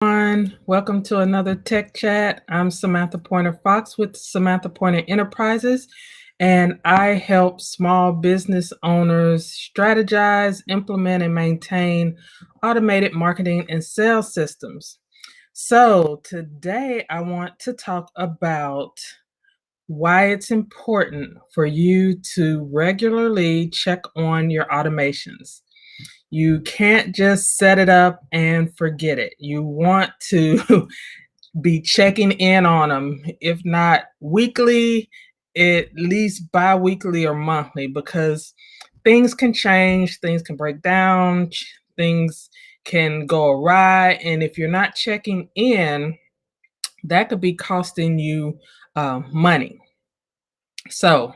Everyone. Welcome to another Tech Chat. I'm Samantha Pointer Fox with Samantha Pointer Enterprises, and I help small business owners strategize, implement, and maintain automated marketing and sales systems. So, today I want to talk about why it's important for you to regularly check on your automations. You can't just set it up and forget it. You want to be checking in on them, if not weekly, at least bi-weekly or monthly, because things can change, things can break down, things can go awry. And if you're not checking in, that could be costing you money. So,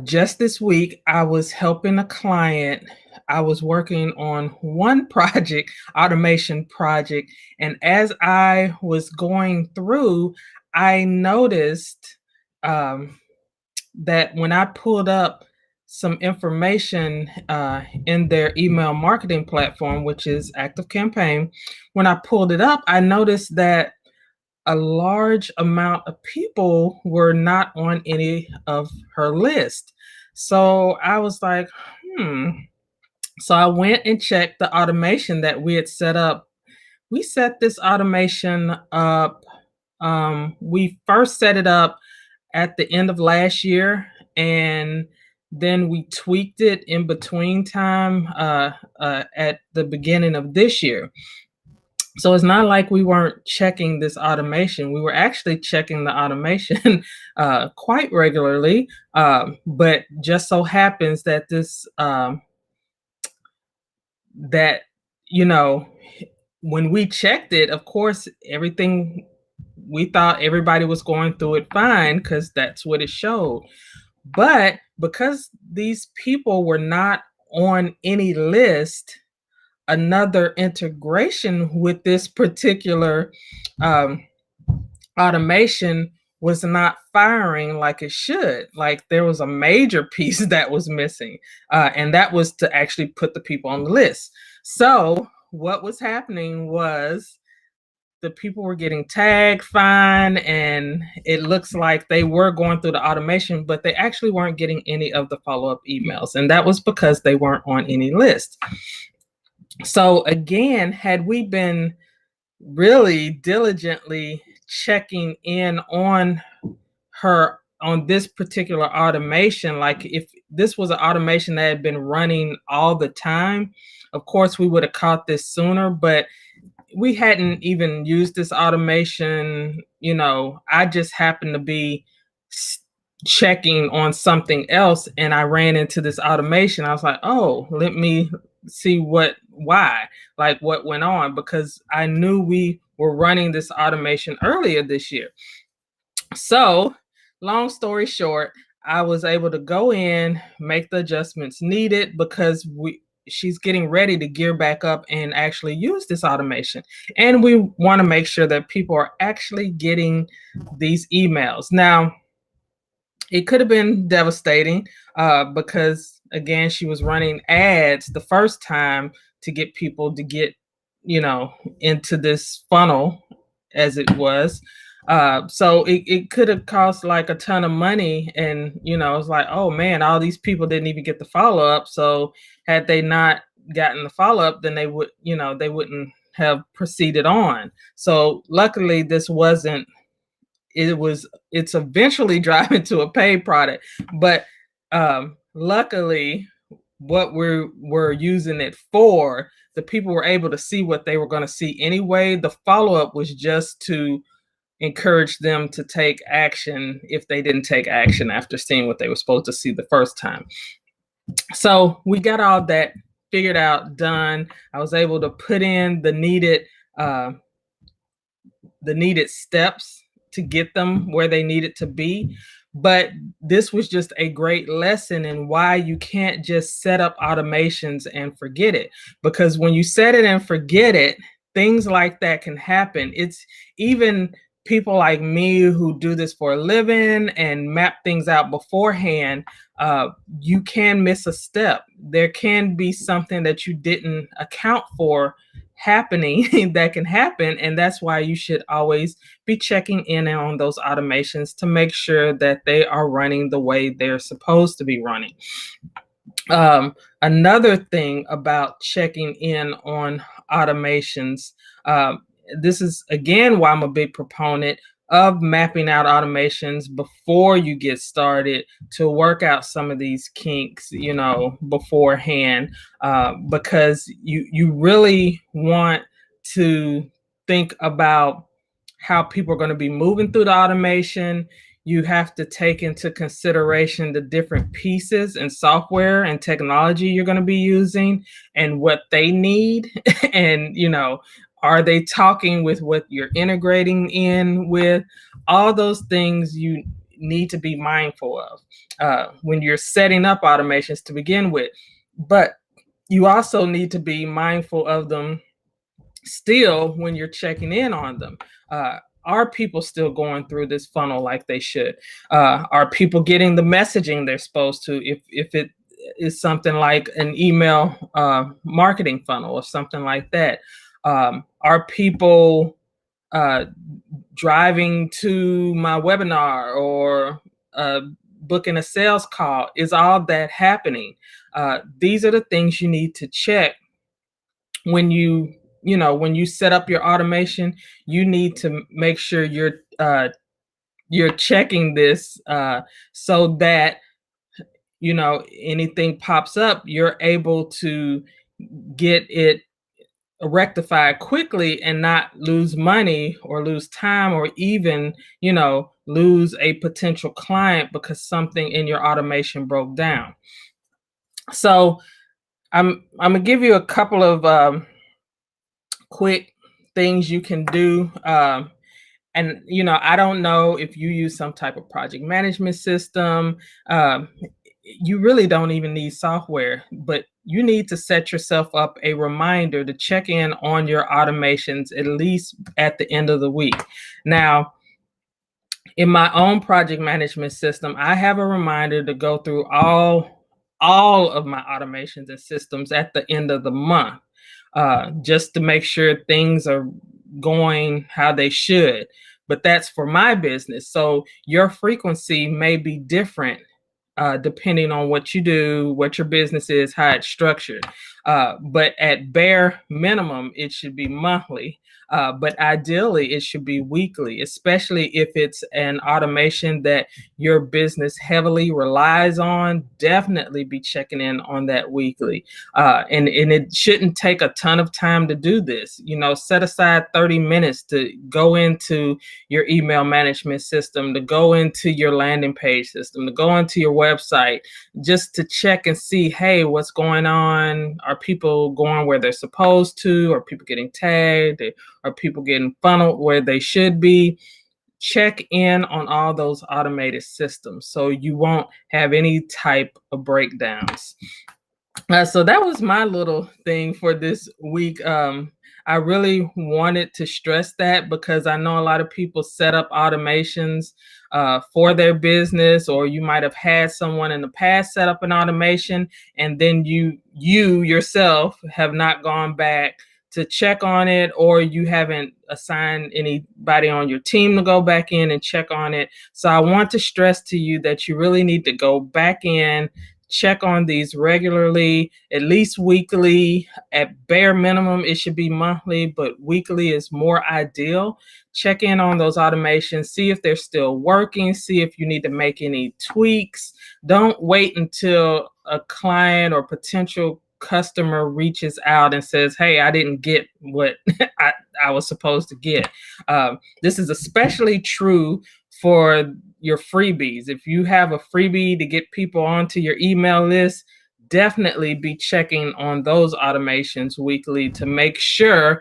just this week, I was helping a client. I was working on one project, automation project, and as I was going through, I noticed um, that when I pulled up some information in their email marketing platform, which is ActiveCampaign, when I pulled it up, I noticed that a large amount of people were not on any of her list. So I was like, hmm. So I went and checked the automation that we had set up. We set this automation up. We first set it up at the end of last year, and then we tweaked it in between time at the beginning of this year. So it's not like we weren't checking this automation. We were actually checking the automation quite regularly, but just so happens that that you know when we checked it, of course, everything we thought everybody was going through it fine because that's what it showed. But because these people were not on any list, another integration with this particular um, automation was not firing like it should. Like there was a major piece that was missing, and that was to actually put the people on the list. So what was happening was the people were getting tagged fine, and it looks like they were going through the automation, but they actually weren't getting any of the follow-up emails, and that was because they weren't on any list. So again, had we been really diligently checking in on her on this particular automation, like if this was an automation that had been running all the time, of course we would have caught this sooner, but we hadn't even used this automation. I just happened to be checking on something else and I ran into this automation. I was like, oh, let me see why, like what went on, because I knew we were running this automation earlier this year. So, long story short, I was able to go in, make the adjustments needed because she's getting ready to gear back up and actually use this automation. And we want to make sure that people are actually getting these emails. Now, it could have been devastating because again, she was running ads the first time to get people to get, into this funnel as it was. So it could have cost like a ton of money. And, it's like, oh man, all these people didn't even get the follow-up. So had they not gotten the follow-up, then they wouldn't have proceeded on. So luckily this wasn't, it's eventually driving to a paid product. But luckily what we're using it for, the people were able to see what they were going to see anyway. The follow-up was just to encourage them to take action if they didn't take action after seeing what they were supposed to see the first time. So we got all that figured out, done. I was able to put in the needed steps to get them where they needed to be. But this was just a great lesson in why you can't just set up automations and forget it. Because when you set it and forget it, things like that can happen. It's even people like me who do this for a living and map things out beforehand. You can miss a step. There can be something that you didn't account for happening that can happen. And that's why you should always be checking in on those automations to make sure that they are running the way they're supposed to be running. Another thing about checking in on automations, um, this is again why I'm a big proponent of mapping out automations before you get started to work out some of these kinks, beforehand, because you really want to think about how people are going to be moving through the automation. You have to take into consideration the different pieces and software and technology you're going to be using and what they need. And, are they talking with what you're integrating in with? All those things you need to be mindful of when you're setting up automations to begin with. But you also need to be mindful of them still when you're checking in on them. Are people still going through this funnel like they should? Are people getting the messaging they're supposed to? If it is something like an email marketing funnel or something like that, are people driving to my webinar or booking a sales call? Is all that happening? These are the things you need to check when you set up your automation. You need to make sure you're checking this so that anything pops up, you're able to get it rectified quickly and not lose money or lose time or even lose a potential client because something in your automation broke down. So I'm gonna give you a couple of quick things you can do. And I don't know if you use some type of project management system. You really don't even need software, but you need to set yourself up a reminder to check in on your automations at least at the end of the week. Now, in my own project management system, I have a reminder to go through all of my automations and systems at the end of the month, just to make sure things are going how they should. But that's for my business. So your frequency may be different depending on what you do, what your business is, how it's structured. But at bare minimum, it should be monthly. But ideally, it should be weekly, especially if it's an automation that your business heavily relies on. Definitely be checking in on that weekly. And it shouldn't take a ton of time to do this. Set aside 30 minutes to go into your email management system, to go into your landing page system, to go into your website, just to check and see, hey, what's going on? Are people going where they're supposed to? Are people getting tagged? Are people getting funneled where they should be? Check in on all those automated systems so you won't have any type of breakdowns. So that was my little thing for this week. I really wanted to stress that because I know a lot of people set up automations for their business, or you might have had someone in the past set up an automation, and then you yourself have not gone back to check on it, or you haven't assigned anybody on your team to go back in and check on it. So I want to stress to you that you really need to go back in, check on these regularly, at least weekly. At bare minimum, it should be monthly, but weekly is more ideal. Check in on those automations, see if they're still working, see if you need to make any tweaks. Don't wait until a client or potential customer reaches out and says, hey, I didn't get what I was supposed to get. This is especially true for your freebies. If you have a freebie to get people onto your email list, definitely be checking on those automations weekly to make sure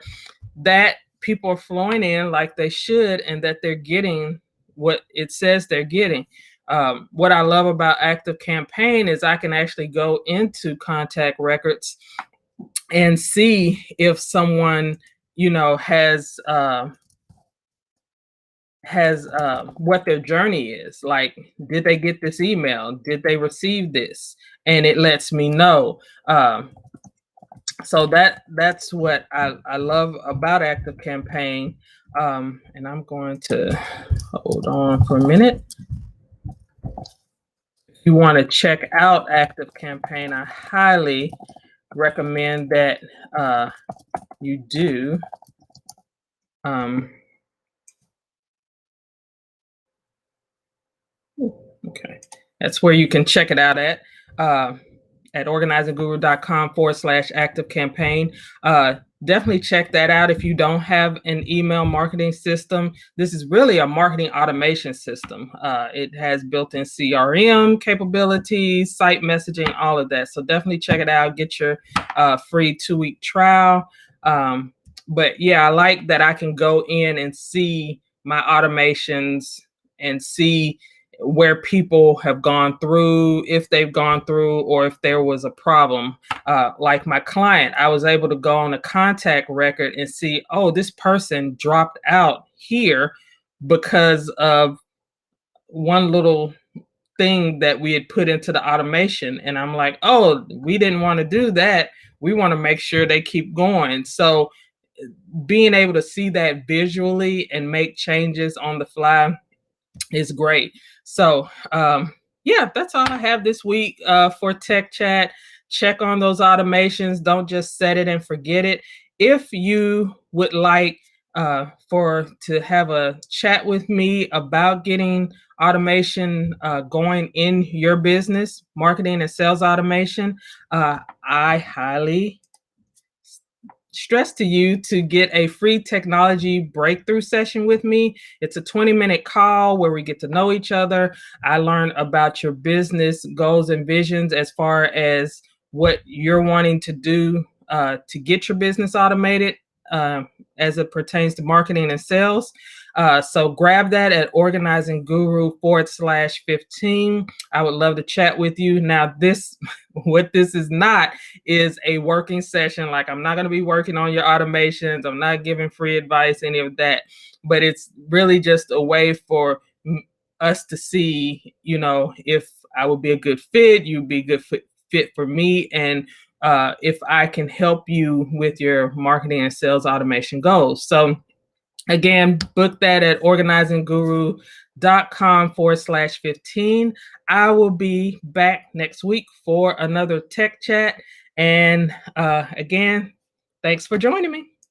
that people are flowing in like they should and that they're getting what it says they're getting. What I love about Active Campaign is I can actually go into contact records and see if someone, has what their journey is. Like, did they get this email? Did they receive this? And it lets me know. So that's what I love about Active Campaign. And I'm going to hold on for a minute. If you want to check out Active Campaign, I highly recommend that you do. Okay, that's where you can check it out at organizingguru.com/active campaign. Definitely check that out if you don't have an email marketing system. This is really a marketing automation system. It has built-in CRM capabilities, site messaging, all of that. So definitely check it out. Get your free 2-week trial. But yeah, I like that I can go in and see my automations and see where people have gone through, if they've gone through, or if there was a problem. Like my client, I was able to go on a contact record and see, oh, this person dropped out here because of one little thing that we had put into the automation. And I'm like, oh, we didn't want to do that. We want to make sure they keep going. So being able to see that visually and make changes on the fly is great. So yeah, that's all I have this week for Tech Chat. Check on those automations. Don't just set it and forget it. If you would like to have a chat with me about getting automation going in your business, marketing and sales automation, I highly stress to you to get a free technology breakthrough session with me. It's a 20-minute call where we get to know each other. I learn about your business goals and visions as far as what you're wanting to do to get your business automated as it pertains to marketing and sales. So grab that at organizingguru/15. I would love to chat with you. Now, what this is not is a working session. Like, I'm not going to be working on your automations. I'm not giving free advice, any of that. But it's really just a way for us to see, if I would be a good fit, you'd be a good fit for me, and if I can help you with your marketing and sales automation goals. So again, book that at organizingguru.com/15. I will be back next week for another tech chat. And again, thanks for joining me.